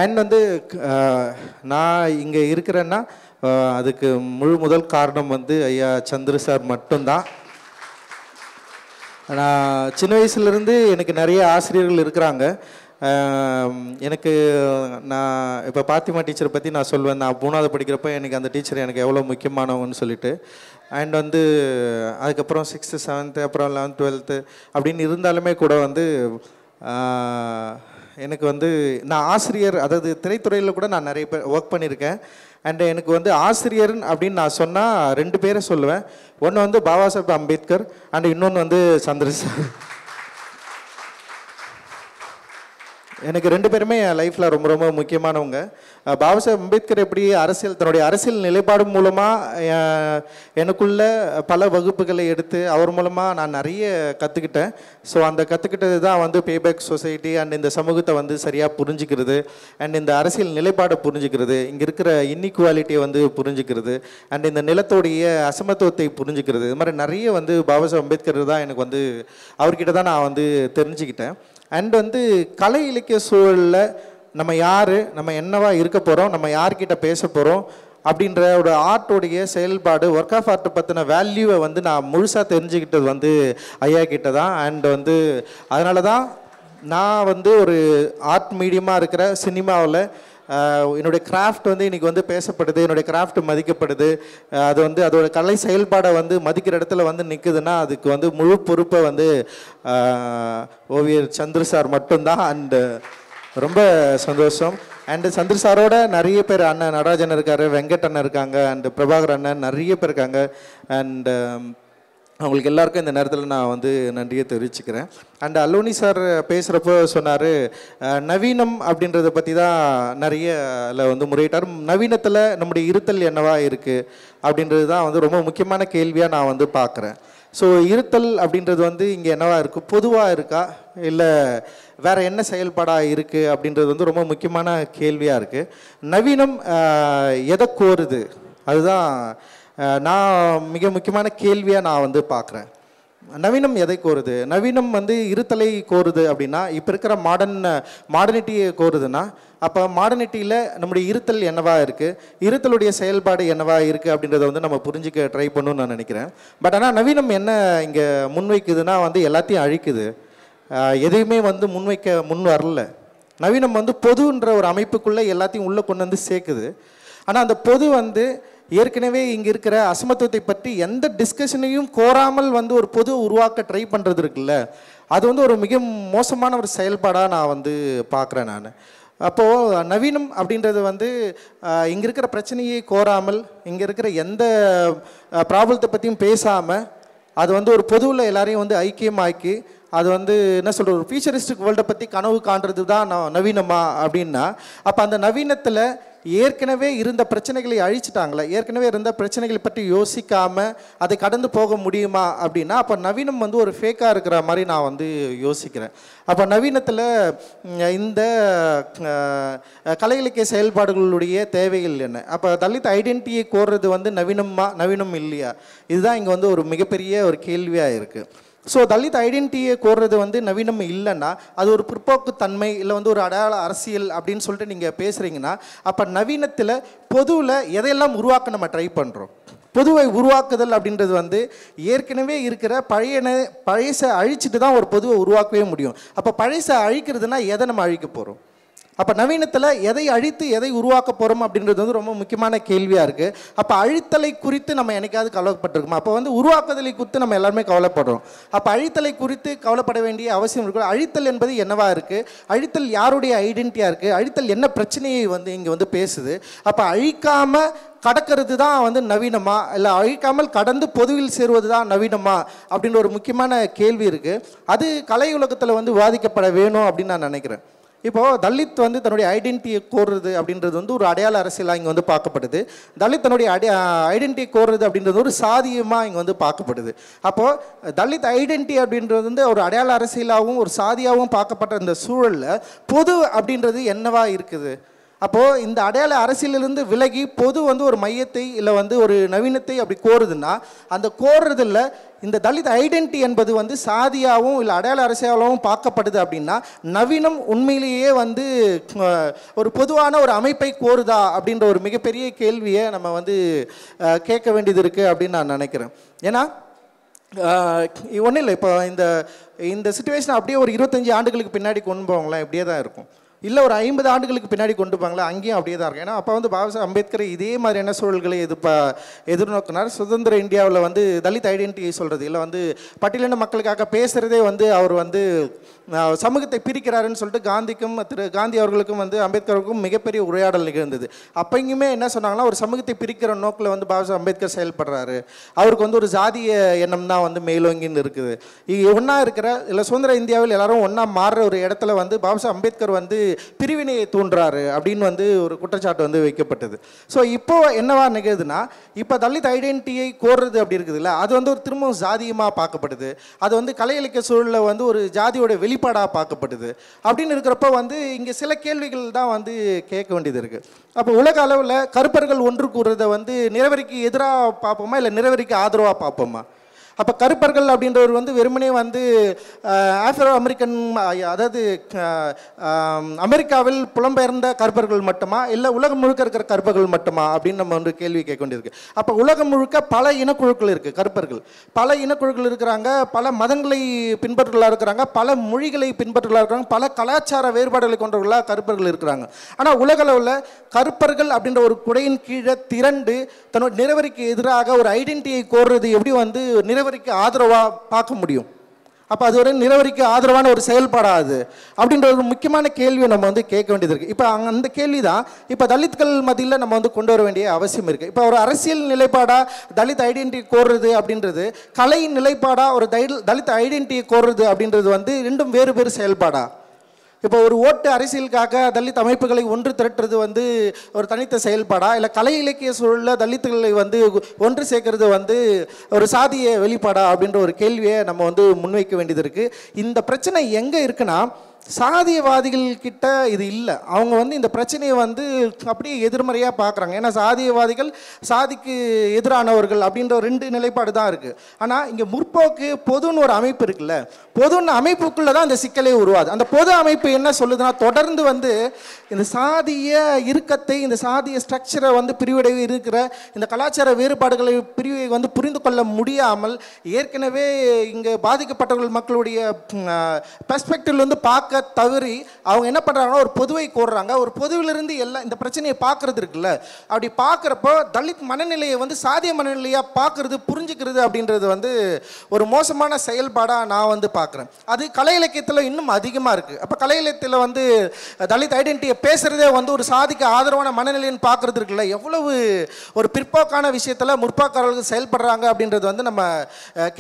And வந்து நான் இங்கே இருக்கிறேன்னா அதுக்கு முதல் காரணம் வந்து ஐயா சந்திர சார் மட்டும்தான். நான் சின்ன வயசுலேருந்து எனக்கு நிறைய ஆசிரியர்கள் இருக்கிறாங்க. எனக்கு நான் இப்போ பாத்திமா டீச்சரை பற்றி நான் சொல்வேன். நான் 3வது படிக்கிறப்ப எனக்கு அந்த டீச்சர் எனக்கு எவ்வளோ முக்கியமானவங்கன்னு சொல்லிட்டு. அண்ட் வந்து அதுக்கப்புறம் 6th 7th அப்புறம் 11th 12th அப்படின்னு இருந்தாலுமே கூட வந்து எனக்கு வந்து நான் ஆசிரியர், அதாவது திரைத்துறையில் கூட நான் நிறைய பேர் ஒர்க் பண்ணியிருக்கேன். அண்ட் எனக்கு வந்து ஆசிரியர் அப்படின்னு நான் சொன்னால் 2 பேரை சொல்லுவேன். ஒன்று வந்து பாபா சாஹேப் அம்பேத்கர் அண்ட் இன்னொன்று வந்து சந்திர சார். எனக்கு 2 பேருமே என் லைஃப்பில் ரொம்ப ரொம்ப முக்கியமானவங்க. பாபா சாஹேப் அம்பேத்கர் எப்படி தன்னுடைய அரசியல் நிலைப்பாடு மூலமாக எனக்குள்ள பல வகுப்புகளை எடுத்து அவர் மூலமாக நான் நிறைய கற்றுக்கிட்டேன். ஸோ அந்த கற்றுக்கிட்டது தான் வந்து பேபேக் சொசைட்டி அண்ட் இந்த சமூகத்தை வந்து சரியாக புரிஞ்சுக்கிறது அண்ட் இந்த அரசியல் நிலைப்பாடை புரிஞ்சுக்கிறது, இங்கே இருக்கிற இன்இக்வாலிட்டியை வந்து புரிஞ்சுக்கிறது அண்ட் இந்த நிலத்தோடைய அசமத்துவத்தை புரிஞ்சுக்கிறது. இது மாதிரி நிறைய வந்து பாபா சாஹேப் அம்பேத்கர் தான் எனக்கு வந்து அவர்கிட்ட தான் நான் வந்து தெரிஞ்சுக்கிட்டேன். அண்ட் வந்து கலை இலக்கிய சூழலில் நம்ம யார், நம்ம என்னவா இருக்க போகிறோம், நம்ம யார்கிட்ட பேச போகிறோம் அப்படின்ற ஒரு ஆர்ட்டோடைய செயல்பாடு, ஒர்க் ஆஃப் ஆர்ட் பற்றின வேல்யூவை வந்து நான் முழுசாக தெரிஞ்சுக்கிட்டது வந்து ஐயா கிட்ட தான். அண்ட் வந்து அதனால தான் நான் வந்து ஒரு ஆர்ட் மீடியமாக இருக்கிற சினிமாவில் என்னுடைய கிராஃப்ட் வந்து இன்றைக்கி வந்து பேசப்படுது, என்னுடைய கிராஃப்ட் மதிக்கப்படுது. அது வந்து அதோட கலை செயல்பாடை வந்து மதிக்கிற இடத்துல வந்து நிற்குதுன்னா அதுக்கு வந்து முழு பொறுப்பை வந்து ஓவியர் சந்திர சார் மட்டும்தான். அண்டு ரொம்ப சந்தோஷம். அண்டு சந்திர சாரோட நிறைய பேர், அண்ணன் நடராஜன் இருக்கார், வெங்கட் அண்ணன் இருக்காங்க, அண்டு பிரபாகர் அண்ணன், நிறைய பேர் இருக்காங்க. அண்டு அவங்களுக்கு எல்லாருக்கும் இந்த நேரத்தில் நான் வந்து நன்றியை தெரிவிச்சுக்கிறேன். அண்ட் அலோனி சார் பேசுகிறப்போ சொன்னார், நவீனம் அப்படின்றத பற்றி தான் நிறைய வந்து முறையிட்டார். நவீனத்தில் நம்முடைய இருத்தல் என்னவா இருக்குது அப்படின்றது தான் வந்து ரொம்ப முக்கியமான கேள்வியாக நான் வந்து பார்க்குறேன். ஸோ இருத்தல் அப்படின்றது வந்து இங்கே என்னவா இருக்குது, பொதுவாக இருக்கா இல்லை வேறு என்ன செயல்பாடாக இருக்குது அப்படின்றது வந்து ரொம்ப முக்கியமான கேள்வியாக இருக்குது. நவீனம் எதை கோருது, அதுதான் நான் மிக முக்கியமான கேள்வியாக நான் வந்து பார்க்குறேன். நவீனம் எதை கோருது? நவீனம் வந்து இருத்தலை கோருது அப்படின்னா, இப்போ இருக்கிற மாடர்னிட்டியை கோருதுன்னா, அப்போ மாடர்னிட்டியில் நம்முடைய இருத்தல் என்னவா இருக்குது, இருத்தலுடைய செயல்பாடு என்னவா இருக்குது அப்படின்றத வந்து நம்ம புரிஞ்சிக்க ட்ரை பண்ணணும்னு நான் நினைக்கிறேன். பட் ஆனால் நவீனம் என்ன இங்கே முன்வைக்குதுன்னா வந்து எல்லாத்தையும் அழிக்குது, எதையுமே வந்து முன் வரல. நவீனம் வந்து பொதுன்ற ஒரு அமைப்புக்குள்ளே எல்லாத்தையும் உள்ளே கொண்டு வந்து சேர்க்குது. ஆனால் அந்த பொது வந்து ஏற்கனவே இங்கே இருக்கிற அசமத்துவத்தை பற்றி எந்த டிஸ்கஷனையும் கோராமல் வந்து ஒரு பொது உருவாக்க ட்ரை பண்ணுறது இருக்குல்ல, அது வந்து ஒரு மிக மோசமான ஒரு செயல்பாடாக நான் வந்து பார்க்குறேன் நான். அப்போது நவீனம் அப்படின்றது வந்து இங்கே இருக்கிற பிரச்சனையை கோராமல், இங்கே இருக்கிற எந்த ப்ராப்ளத்தை பற்றியும் பேசாமல், அது வந்து ஒரு பொதுவில் எல்லாரையும் வந்து ஐக்கியமாக்கி, அது வந்து என்ன சொல்கிற ஒரு ஃபியூச்சரிஸ்டிக் வேர்ல்டை பற்றி கனவு காண்றது தான் நவீனமா அப்படின்னா, அப்போ அந்த நவீனத்தில் ஏற்கனவே இருந்த பிரச்சனைகளை அழிச்சிட்டாங்களே, ஏற்கனவே இருந்த பிரச்சனைகளை பற்றி யோசிக்காமல் அதை கடந்து போக முடியுமா அப்படின்னா, அப்போ நவீனம் வந்து ஒரு ஃபேக்காக இருக்கிற மாதிரி நான் வந்து யோசிக்கிறேன். அப்போ நவீனத்தில் இந்த கலை இலக்கிய செயல்பாடுகளுடைய தேவைகள் என்ன, அப்போ தலித் ஐடென்டிட்டியை கோர்றது வந்து நவீனம் இல்லையா, இதுதான் இங்கே வந்து ஒரு மிகப்பெரிய ஒரு கேள்வியாக இருக்குது. ஸோ தலித் ஐடென்டிட்டியை கோர்றது வந்து நவீனம் இல்லைன்னா அது ஒரு பிற்போக்குத்தன்மை இல்லை வந்து ஒரு அடையாள அரசியல் அப்படின்னு சொல்லிட்டு நீங்கள் பேசுகிறீங்கன்னா, அப்போ நவீனத்தில் பொதுவில் எதையெல்லாம் உருவாக்க நம்ம ட்ரை பண்ணுறோம். பொதுவை உருவாக்குதல் அப்படின்றது வந்து ஏற்கனவே இருக்கிற பழையசை அழிச்சிட்டு தான் ஒரு பொதுவை உருவாக்கவே முடியும். அப்போ பழையசை அழிக்கிறதுனா எதை நம்ம அழிக்க போகிறோம்? அப்போ நவீனத்தில் எதை அழித்து எதை உருவாக்க போகிறோம் அப்படின்றது வந்து ரொம்ப முக்கியமான கேள்வியாக இருக்குது. அப்போ அழித்தலை குறித்து நம்ம என்னைக்காவது கவலைப்பட்டிருக்கோமா? அப்போ வந்து உருவாக்குதலை குறித்து நம்ம எல்லாருமே கவலைப்படுறோம். அப்போ அழித்தலை குறித்து கவலைப்பட வேண்டிய அவசியம் இருக்குது. அழித்தல் என்பது என்னவா இருக்குது, அழித்தல் யாருடைய ஐடென்டிட்டியாக இருக்குது, அழித்தல் என்ன பிரச்சனையை வந்து இங்கே வந்து பேசுது. அப்போ அழிக்காமல் கடக்கிறது தான் வந்து நவீனமா, இல்லை அழிக்காமல் கடந்து பொதுவில் சேருவது தான் நவீனமா அப்படின்ற ஒரு முக்கியமான கேள்வி இருக்குது. அது கலை உலகத்தில் வந்து விவாதிக்கப்பட வேணும் அப்படின்னு நான் நினைக்கிறேன். இப்போது தலித் வந்து தன்னுடைய ஐடென்டிட்டியை கோருறது அப்படின்றது வந்து ஒரு அடையாள அரசியலாக இங்கே வந்து பார்க்கப்படுது. தலித் தன்னுடைய ஐடென்டிட்டியை கோருறது அப்படின்றது ஒரு சாதியமாக இங்கே வந்து பார்க்கப்படுது. அப்போது தலித் ஐடென்டிட்டி அப்படின்றது வந்து ஒரு அடையாள அரசியலாகவும் ஒரு சாதியாகவும் பார்க்கப்பட்ட இந்த சூழலில் பொது அப்படின்றது என்னவா இருக்குது, அப்போது இந்த அடையாள அரசியலிருந்து விலகி பொது வந்து ஒரு மையத்தை இல்லை வந்து ஒரு நவீனத்தை அப்படி கோருதுன்னா அந்த கோருறதில் இந்த தலித் ஐடென்டிட்டி என்பது வந்து சாதியாகவும் இல்லை அடையாள அரசியலாகவும் பார்க்கப்படுது அப்படின்னா நவீனம் உண்மையிலேயே வந்து ஒரு பொதுவான ஒரு அமைப்பை கோருதா அப்படின்ற ஒரு மிகப்பெரிய கேள்வியை நம்ம வந்து கேட்க வேண்டியது இருக்குது அப்படின்னு நான் நினைக்கிறேன். ஏன்னா ஒன்றும் இல்லை, இப்போ இந்த சிச்சுவேஷன் அப்படியே ஒரு 25 ஆண்டுகளுக்கு பின்னாடி கொண்டு போவாங்களா இப்படியே தான் இருக்கும், இல்லை ஒரு 50 ஆண்டுகளுக்கு பின்னாடி கொண்டு போவாங்களா அங்கேயும் அப்படியே தான் இருக்கும். ஏன்னா அப்போ வந்து பாபா அம்பேத்கர் இதே மாதிரியான சூழல்களை எதிர்நோக்கினார். சுதந்திர இந்தியாவில் வந்து தலித் ஐடென்டிட்டியை சொல்கிறது இல்லை வந்து பட்டியலின மக்களுக்காக பேசுகிறதே வந்து அவர் வந்து சமூகத்தை பிரிக்கிறாருன்னு சொல்லிட்டு காந்தி அவர்களுக்கும் வந்து அம்பேத்கருக்கும் மிகப்பெரிய உரையாடல் நிகழ்ந்தது. அப்போங்குமே என்ன சொன்னாங்கன்னா ஒரு சமூகத்தை பிரிக்கிற நோக்கில் வந்து பாபா அம்பேத்கர் செயல்படுறாரு, அவருக்கு வந்து ஒரு ஜாதிய எண்ணம் தான் வந்து மேலோங்கின்னு இருக்குது. ஒன்றா இருக்கிற இல்லை சுதந்திர இந்தியாவில் எல்லாரும் ஒன்றா மாறுற ஒரு இடத்துல வந்து பாபா அம்பேத்கர் வந்து பிரிவினையை தூண்டுறாரு அப்படின்னு வந்து ஒரு குற்றச்சாட்டு வந்து வைக்கப்பட்டது. ஸோ இப்போ என்னவா நிகழ்துன்னா இப்போ தலித் ஐடென்டிட்டியை கோர்றது அப்படி இருக்குதுல்ல, அது வந்து ஒரு திரும்பவும் ஜாதியமாக பார்க்கப்படுது, அது வந்து கலை இலக்கிய சூழலில் வந்து ஒரு ஜாதியோட வெளிப்பாடாக பார்க்கப்படுது. அப்படின்னு இருக்கிறப்ப வந்து இங்கே சில கேள்விகள் தான் வந்து கேட்க வேண்டியது இருக்குது. அப்போ உலக அளவில் கருப்பர்கள் ஒன்று கூறுறதை வந்து நிறவரிக்கு எதிராக பார்ப்போமா இல்லை நிறவரிக்கு ஆதரவாக பார்ப்போமா? அப்போ கருப்பர்கள் அப்படின்றவர் வந்து வெறுமனே வந்து ஆஃப்ரோ அமெரிக்கன், அதாவது அமெரிக்காவில் புலம்பெயர்ந்த கருப்பர்கள் மட்டுமா இல்லை உலகம் முழுக்க இருக்கிற கருப்பர்கள் மட்டுமா அப்படின்னு நம்ம வந்து கேள்வி கேட்க வேண்டியிருக்கு. அப்போ உலகம் முழுக்க பல இனக்குழுக்கள் இருக்குது, கருப்பர்கள் பல இனக்குழுக்கள் இருக்கிறாங்க, பல மதங்களை பின்பற்றுகளாக இருக்கிறாங்க, பல மொழிகளை பின்பற்றுகளாக இருக்கிறாங்க, பல கலாச்சார வேறுபாடுகளை கொண்டவர்களாக கருப்பர்கள் இருக்கிறாங்க. ஆனால் உலக அளவில் கருப்பர்கள் அப்படின்ற ஒரு குடையின் கீழே திரண்டு தன்னோட நிறவரிக்கு எதிராக ஒரு ஐடென்டிட்டியை கோர்றது எப்படி வந்து நிறவரிக்கு ஆதரவாக பார்க்க முடியும்? அப்போ அது ஒரு நிறவரிக்கு ஆதரவான ஒரு செயல்பாடாது அப்படின்ற ஒரு முக்கியமான கேள்வியை நம்ம வந்து கேட்க வேண்டியது இருக்குது. இப்போ அந்த கேள்வி தான் இப்போ தலித்கள் மத்தியில் நம்ம வந்து கொண்டு வர வேண்டிய அவசியம் இருக்குது. இப்போ ஒரு அரசியல் நிலைப்பாடாக தலித் ஐடென்டிட்டி கோர்றது அப்படின்றது, கலை நிலைப்பாடாக ஒரு தலித் ஐடென்டிட்டியை கோர்றது அப்படின்றது வந்து ரெண்டும் வேறு வேறு செயல்பாடா? இப்போ ஒரு ஓட்டு அரசியலுக்காக தலித் அமைப்புகளை ஒன்று திரட்டுறது வந்து ஒரு தனித்த செயல்பாடா, இல்லை கலை இலக்கிய சூழலில் தலித்துகளை வந்து ஒன்று சேர்க்கறது வந்து ஒரு சாதிய வெளிப்பாடா அப்படின்ற ஒரு கேள்வியை நம்ம வந்து முன்வைக்க வேண்டியது இருக்குது. இந்த பிரச்சனை எங்கே இருக்குன்னா சாதியவாதிகள் கிட்ட இது இல்லை. அவங்க வந்து இந்த பிரச்சனையை வந்து அப்படியே எதிர்மறையாக பார்க்குறாங்க. ஏன்னா சாதியவாதிகள் சாதிக்கு எதிரானவர்கள் அப்படின்ற ரெண்டு நிலைப்பாடு தான் இருக்குது. ஆனால் இங்கே முற்போக்கு பொதுன்னு ஒரு அமைப்பு இருக்குல்ல, பொதுன்னு அமைப்புக்குள்ளே தான் இந்த சிக்கலே உருவாது. அந்த பொது அமைப்பு என்ன சொல்லுதுன்னா தொடர்ந்து வந்து இந்த சாதிய இறுக்கத்தை, இந்த சாதிய ஸ்ட்ரக்சரை வந்து பிரிவடைவு இருக்கிற இந்த கலாச்சார வேறுபாடுகளை பிரிவை வந்து புரிந்து கொள்ள முடியாமல் ஏற்கனவே இங்கே பாதிக்கப்பட்டவர்கள் மக்களுடைய பெர்ஸ்பெக்டிவ்ல வந்து பார்க்க தவறி அவங்க என்ன பண்றாங்கன்னா ஒரு பொதுவை கோர்றாங்க. ஒரு பொதுவிலிருந்து எல்லாம் இந்த பிரச்சனையை பார்க்கறது இருக்குல்ல, அப்படி பார்க்குறப்போ தலித் மனநிலையை வந்து சாதிய மனநிலையாக பார்க்கறது புரிஞ்சுக்கிறது அப்படின்றது வந்து ஒரு மோசமான செயல்பாடாக நான் வந்து பார்க்குறேன். அது கலை இலக்கியத்தில் இன்னும் அதிகமாக இருக்குது. அப்போ கலை இலக்கியத்தில் வந்து தலித் ஐடென்டிட்டியை பேசுகிறதே வந்து ஒரு சாதிக்கு ஆதரவான மனநிலைன்னு பார்க்குறது இருக்குல்ல, எவ்வளவு ஒரு பிற்போக்கான விஷயத்தில் முற்போக்காரர்கள் செயல்படுறாங்க அப்படின்றது வந்து நம்ம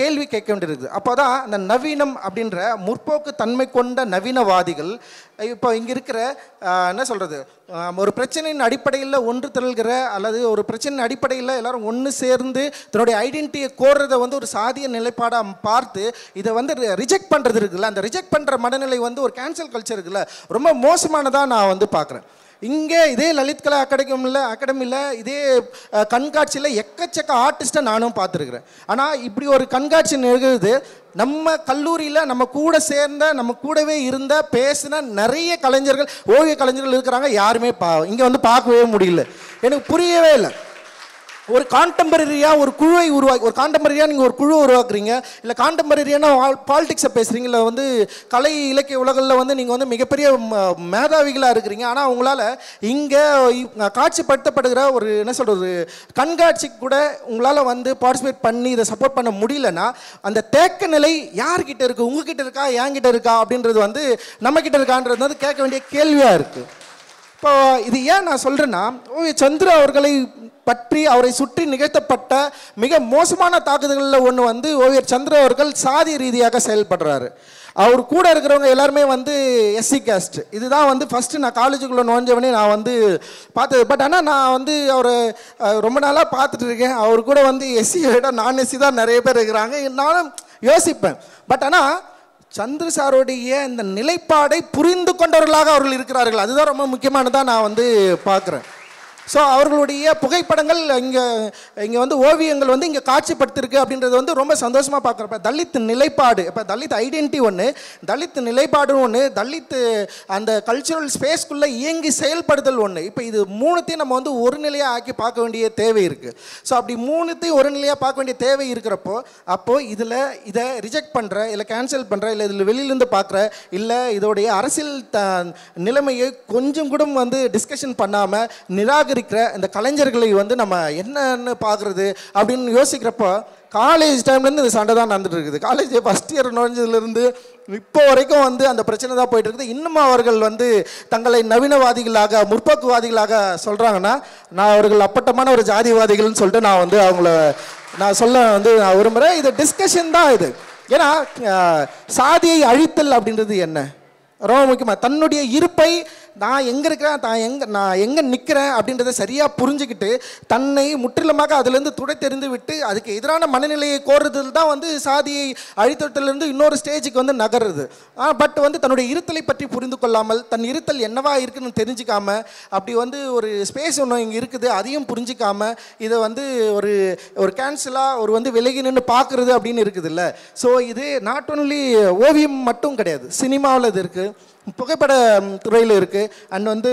கேள்வி கேட்க வேண்டியது. அப்போ தான் இந்த நவீனம் அப்படின்ற முற்போக்கு தன்மை கொண்ட நவீனவாதிகள் இப்போ இங்கே இருக்கிற என்ன சொல்கிறது, ஒரு பிரச்சனையின் அடிப்படையில் ஒன்று திரள்கிற அல்லது ஒரு பிரச்சனையின் அடிப்படையில் எல்லாரும் ஒன்று சேர்ந்து தன்னுடைய ஐடென்டிட்டியை கோர்றதை வந்து ஒரு சாதிய நிலைப்பாடாக பார்த்து இதை வந்து ரிஜெக்ட் பண்ணுறது இருக்குல்ல, அந்த ரிஜெக்ட் பண்ணுற மனநிலை வந்து ஒரு கேன்சல் கல்ச்சர் இருக்குல்ல, ரொம்ப மோசமானதாக நான் வந்து பார்க்குறேன். இங்கே இதே லலித் கலா அகாடமியில் இதே கண்காட்சியில் எக்கச்சக்க ஆர்டிஸ்ட்டை நானும் பார்த்துருக்குறேன். ஆனால் இப்படி ஒரு கண்காட்சி நிகழ்வுது நம்ம கல்லூரியில் நம்ம கூட சேர்ந்த நம்ம கூடவே இருந்த பேசின நிறைய கலைஞர்கள், ஓவிய கலைஞர்கள் இருக்கிறாங்க, யாருமே இங்கே வந்து பார்க்கவே முடியல. எனக்கு புரியவே இல்லை. ஒரு கான்டெம்பரரியாக ஒரு குழுவை உருவாக்கி, ஒரு கான்டெம்பரரியாக நீங்கள் ஒரு குழு உருவாக்குறீங்க, இல்லை கான்டெம்பரரியான பாலிடிக்ஸை பேசுகிறீங்க, இல்லை வந்து கலை இலக்கிய உலகில் வந்து நீங்கள் வந்து மிகப்பெரிய மேதாவிகளாக இருக்கிறீங்க. ஆனால் உங்களால் இங்கே காட்சிப்படுத்தப்படுகிற ஒரு என்ன சொல்கிறது கண்காட்சிக்கு கூட உங்களால் வந்து பார்ட்டிசிபேட் பண்ணி இதை சப்போர்ட் பண்ண முடியலன்னா அந்த தேக்க நிலை யார்கிட்ட இருக்குது, உங்ககிட்ட இருக்கா என்கிட்ட இருக்கா அப்படின்றது வந்து நம்மக்கிட்ட இருக்கான்றது வந்து கேட்க வேண்டிய கேள்வியாக இருக்குது. இப்போ இது ஏன் நான் சொல்கிறேன்னா, சந்திர அவர்களை பற்றி அவரை சுற்றி நிகழ்த்தப்பட்ட மிக மோசமான தாக்குதல்களில் ஒன்று வந்து ஓவியர் சந்திர அவர்கள் சாதி ரீதியாக செயல்படுறாரு. அவர் கூட இருக்கிறவங்க எல்லாருமே வந்து எஸ்சி கேஸ்ட். இதுதான் வந்து ஃபஸ்ட்டு நான் காலேஜுக்குள்ளே நுழைஞ்சவனே நான் வந்து பார்த்தது. பட் ஆனால் நான் வந்து அவரை ரொம்ப நாளாக பார்த்துட்டு இருக்கேன். அவர் கூட வந்து எஸ்சியை விட நான் எஸ்சி தான் நிறைய பேர் இருக்கிறாங்க. நானும் யோசிப்பேன். பட் ஆனால் சந்திர சாருடைய இந்த நிலைப்பாடை புரிந்து கொண்டவர்களாக அவர்கள் இருக்கிறார்கள். அதுதான் ரொம்ப முக்கியமானதாக நான் வந்து பார்க்குறேன். ஸோ அவர்களுடைய புகைப்படங்கள் இங்கே வந்து ஓவியங்கள் வந்து இங்கே காட்சிப்படுத்திருக்கு அப்படின்றது வந்து ரொம்ப சந்தோஷமாக பார்க்குறேன். இப்போ தலித் நிலைப்பாடு, இப்போ தலித் ஐடென்டிட்டி ஒன்று, தலித் நிலைப்பாடு ஒன்று, தலித் அந்த கல்ச்சுரல் ஸ்பேஸ்க்குள்ளே இயங்கி செயல்படுதல் ஒன்று. இப்போ இது மூணுத்தையும் நம்ம வந்து ஒரு நிலையாக ஆக்கி பார்க்க வேண்டிய தேவை இருக்குது. ஸோ அப்படி மூணுத்தையும் ஒரு நிலையாக பார்க்க வேண்டிய தேவை இருக்கிறப்போ அப்போது இதை ரிஜெக்ட் பண்ணுற, இல்லை கேன்சல் பண்ணுற, இல்லை இதில் வெளியிலேருந்து பார்க்குற, இல்லை இதோடைய அரசியல் நிலைமையை கொஞ்சம் கூட வந்து டிஸ்கஷன் பண்ணாமல் நிராகரிக்கிற இந்த கலைஞர்களை வந்து நம்ம என்னன்னு பார்க்குறது அப்படின்னு யோசிக்கிறப்போ காலேஜ் டைம்லேருந்து இந்த சண்டை தான் நடந்துட்டு இருக்குது. காலேஜ் ஃபஸ்ட் இயர் நுழைஞ்சதுலேருந்து இப்போ வரைக்கும் வந்து அந்த பிரச்சனை தான் போயிட்டு இருக்குது. இன்னும் அவர்கள் வந்து தங்களை நவீனவாதிகளாக, முற்போக்குவாதிகளாக சொல்கிறாங்கன்னா, நான் அவர்கள் அப்பட்டமான ஒரு ஜாதிவாதிகள்னு சொல்லிட்டு நான் வந்து நான் சொல்ல வந்து நான் விரும்புகிறேன். இது டிஸ்கஷன் தான் இது. ஏன்னா சாதியை அழித்தல் அப்படின்றது என்ன ரொம்ப முக்கியமாக தன்னுடைய இருப்பை நான் எங்கே இருக்கிறேன், நான் எங்கே நிற்கிறேன் அப்படின்றத சரியாக புரிஞ்சுக்கிட்டு தன்னை முற்றிலுமாக அதிலேருந்து துடை தெரிந்து விட்டு அதுக்கு எதிரான மனநிலையை கோருறதுல தான் வந்து சாதியை அழித்தலிருந்து இன்னொரு ஸ்டேஜுக்கு வந்து நகருது. பட் வந்து தன்னுடைய இருத்தலை பற்றி புரிந்து கொள்ளாமல், தன் இருத்தல் என்னவா இருக்குன்னு தெரிஞ்சிக்காம, அப்படி வந்து ஒரு ஸ்பேஸ் ஒன்று இங்கே இருக்குது அதையும் புரிஞ்சிக்காம இதை வந்து ஒரு கேன்சலாக ஒரு வந்து விலகி நின்று பார்க்குறது அப்படின்னு இருக்குது இல்லை. ஸோ இது நாட் ஒன்லி ஓவியம் மட்டும் கிடையாது, சினிமாவில் இது இருக்குது, புகைப்பட துறையில் இருக்குது, அண்ட் வந்து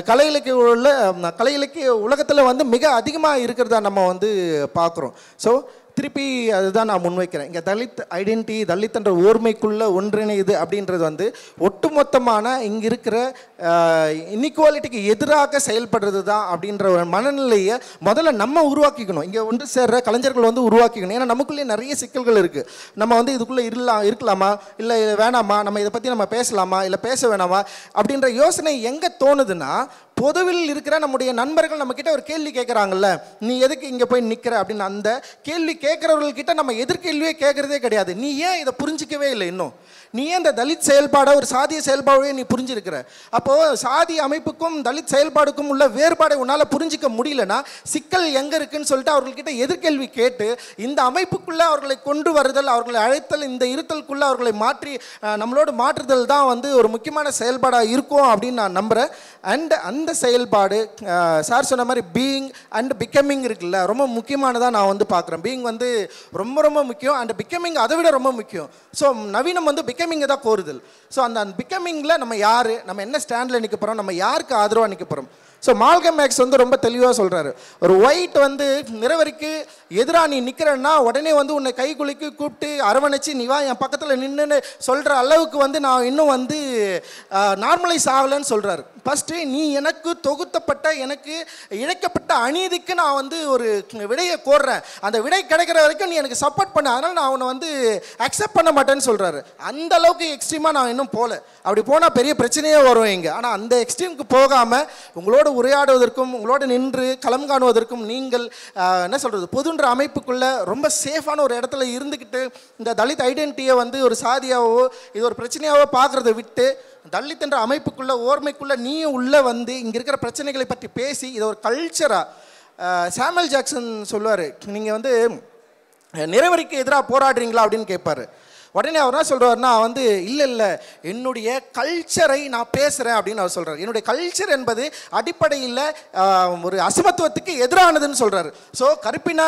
கலை இலக்கிய உலகத்தில் வந்து மிக அதிகமாக இருக்கிறதா நம்ம வந்து பார்க்குறோம். ஸோ திருப்பி அதுதான் நான் முன்வைக்கிறேன். இங்கே தலித் ஐடென்டிட்டி, தலித் என்ற ஓர்மைக்குள்ளே ஒன்றிணையுது அப்படின்றது வந்து ஒட்டுமொத்தமான இங்கே இருக்கிற இன்இக்வாலிட்டிக்கு எதிராக செயல்படுறது தான் அப்படின்ற ஒரு மனநிலையை முதல்ல நம்ம உருவாக்கிக்கணும். இங்கே ஒன்று சேர்ற கலைஞர்கள் வந்து உருவாக்கிக்கணும். ஏன்னா நமக்குள்ளேயே நிறைய சிக்கல்கள் இருக்குது. நம்ம வந்து இதுக்குள்ளே இருக்கலாமா, இல்லை வேணாமா, நம்ம இதை பற்றி நம்ம பேசலாமா, இல்லை பேச வேணாமா அப்படின்ற யோசனை எங்கே தோணுதுன்னா, பொதுவில் இருக்கிற நம்முடைய நண்பர்கள் நம்மக்கிட்ட ஒரு கேள்வி கேட்குறாங்கல்ல, நீ எதுக்கு இங்கே போய் நிற்கிற அப்படின்னு, அந்த கேள்வி கேட்குறவர்கள்கிட்ட நம்ம எதிர்கேள்வியே கேட்குறதே கிடையாது. நீ ஏன் இதை புரிஞ்சிக்கவே இல்லை, இன்னும் நீ ஏன் இந்த தலித் செயல்பாடை ஒரு சாதிய செயல்பாடே நீ புரிஞ்சிருக்கிற? அப்போது சாதி அமைப்புக்கும் தலித் செயல்பாடுக்கும் உள்ள வேறுபாடை உன்னால் புரிஞ்சிக்க முடியலன்னா சிக்கல் எங்கே இருக்குன்னு சொல்லிட்டு அவர்கள்கிட்ட எதிர்கேள்வி கேட்டு இந்த அமைப்புக்குள்ளே அவர்களை கொண்டு வருதல், அவர்களை அழைத்தல், இந்த இருத்தலுக்குள்ளே அவர்களை மாற்றி நம்மளோடு மாற்றுதல் தான் வந்து ஒரு முக்கியமான செயல்பாடாக இருக்கும் அப்படின்னு நான் நம்புகிறேன். அண்ட் அந்த செயல்பாடு சார் சொன்ன மாதிரி பீயிங் அண்ட் பிகமிங் இருக்குல்ல, ரொம்ப முக்கியமானதாக நான் வந்து பார்க்குறேன். பீயிங் வந்து ரொம்ப ரொம்ப முக்கியம், அண்ட் பிகமிங் அதை விட ரொம்ப முக்கியம். ஸோ நவீனம் வந்து பிகமிங்கை தான் கோருதல். ஸோ அந்த பிகமிங்கில் நம்ம யார், நம்ம என்ன ஸ்டாண்டில் நிற்க போகிறோம், நம்ம யாருக்கு ஆதரவாக நிற்க போகிறோம். ஸோ மால்கம் எக்ஸ் வந்து ரொம்ப தெளிவாக சொல்கிறாரு, ஒரு ஒயிட் வந்து நிறவரிக்கு எதிராக நீ நிற்கிறன்னா உடனே வந்து உன்னை கை குலுக்கி கூப்பிட்டு அரவணைச்சி நீ வா என் பக்கத்தில் நின்றுன்னு சொல்கிற அளவுக்கு வந்து நான் இன்னும் வந்து நார்மலைஸ் ஆகலைன்னு சொல்கிறாரு. ஃபஸ்ட்டு நீ எனக்கு தொகுத்தப்பட்ட, எனக்கு இழைக்கப்பட்ட அநீதிக்கு நான் வந்து ஒரு விடையை கோர்றேன், அந்த விடை கிடைக்கிற வரைக்கும் நீ எனக்கு சப்போர்ட் பண்ண, அதனால் நான் அவனை வந்து அக்செப்ட் பண்ண மாட்டேன்னு சொல்கிறாரு. அந்த அளவுக்கு எக்ஸ்ட்ரீமாக நான் இன்னும் போகல. அப்படி போனால் பெரிய பிரச்சனையே வரும் இங்கே. ஆனால் அந்த எக்ஸ்ட்ரீமுக்கு போகாமல் உங்களோட உரையாடுவதற்கும், உங்களோட நின்று களம் காணுவதற்கும் நீங்கள் என்ன சொல்கிறது, பொதுன்ற அமைப்புக்குள்ளே ரொம்ப சேஃபான ஒரு இடத்துல இருந்துக்கிட்டு இந்த தலித் ஐடென்டிட்டியை வந்து ஒரு சாதியாவோ இது ஒரு பிரச்சனையாவோ பார்க்குறத விட்டு தலித் என்ற அமைப்புக்குள்ளே ஓர்மைக்குள்ளே நீயும் உள்ளே வந்து இங்கே இருக்கிற பிரச்சனைகளை பற்றி பேசி இதை ஒரு கல்ச்சராக, சாமுவல் ஜாக்சன் சொல்லுவார், நீங்கள் வந்து நிறவரிக்கு எதிராக போராடுறீங்களா அப்படின்னு கேட்பார். உடனே அவர் என்ன சொல்கிறாருன்னா வந்து இல்லை என்னுடைய கல்ச்சரை நான் பேசுகிறேன் அப்படின்னு அவர் சொல்கிறார். என்னுடைய கல்ச்சர் என்பது அடிப்படையில் ஒரு அசமத்துவத்துக்கு எதிரானதுன்னு சொல்கிறார். ஸோ கருப்பின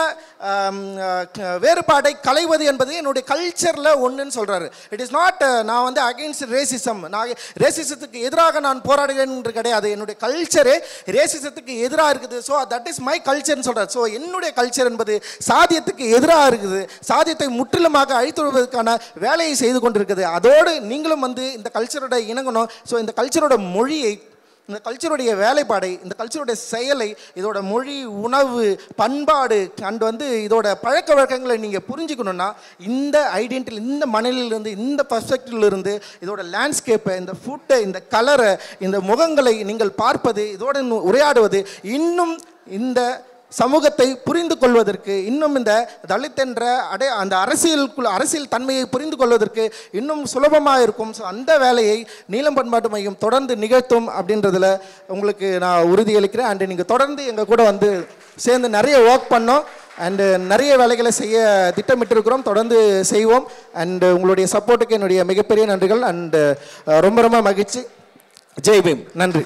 வேறுபாடை களைவது என்பது என்னுடைய கல்ச்சரில் ஒன்றுன்னு சொல்கிறாரு. இட் இஸ் நாட் நான் வந்து அகெயின்ஸ்ட் ரேசிசம், நான் ரேசிசத்துக்கு எதிராக நான் போராடுகிறேன் என்று கிடையாது, என்னுடைய கல்ச்சரே ரேசிசத்துக்கு எதிராக இருக்குது. ஸோ தட் இஸ் மை கல்ச்சர்னு சொல்கிறார். ஸோ என்னுடைய கல்ச்சர் என்பது சாதியத்துக்கு எதிராக இருக்குது, சாதியத்தை முற்றிலுமாக அழித்து வருவதற்கான வேலையை செய்து கொண்டிருக்குது. அதோடு நீங்களும் வந்து இந்த கல்ச்சரோட இணங்கணும். ஸோ இந்த கல்ச்சரோட மொழியை, இந்த கல்ச்சருடைய வேலைப்பாடை, இந்த கல்ச்சருடைய செயலை, இதோட மொழி, உணவு, பண்பாடு அண்ட் வந்து இதோட பழக்க வழக்கங்களை நீங்கள் புரிஞ்சுக்கணுன்னா இந்த ஐடென்டிட்டி, இந்த மனநிலையிலிருந்து, இந்த பர்ஸ்பெக்டிவ்லேருந்து இதோட லேண்ட்ஸ்கேப்பை, இந்த ஃபுட்டை, இந்த கலரை, இந்த முகங்களை நீங்கள் பார்ப்பது, இதோட உரையாடுவது இன்னும் இந்த சமூகத்தை புரிந்து கொள்வதற்கு, இன்னும் இந்த தலித் என்ற அந்த அரசியல் தன்மையை புரிந்து கொள்வதற்கு இன்னும் சுலபமாக இருக்கும். ஸோ அந்த வேலையை நீலம் பண்பாட்டு மையம் தொடர்ந்து நிகழ்த்தும் அப்படின்றதில் உங்களுக்கு நான் உறுதியளிக்கிறேன். அண்ட் நீங்கள் தொடர்ந்து எங்கள் கூட வந்து சேர்ந்து நிறைய ஒர்க் பண்ணோம். அண்டு நிறைய வேலைகளை செய்ய திட்டமிட்டிருக்கிறோம், தொடர்ந்து செய்வோம். அண்டு உங்களுடைய சப்போர்ட்டுக்கு என்னுடைய மிகப்பெரிய நன்றிகள். அண்டு ரொம்ப ரொம்ப மகிழ்ச்சி. ஜெய் பீம். நன்றி.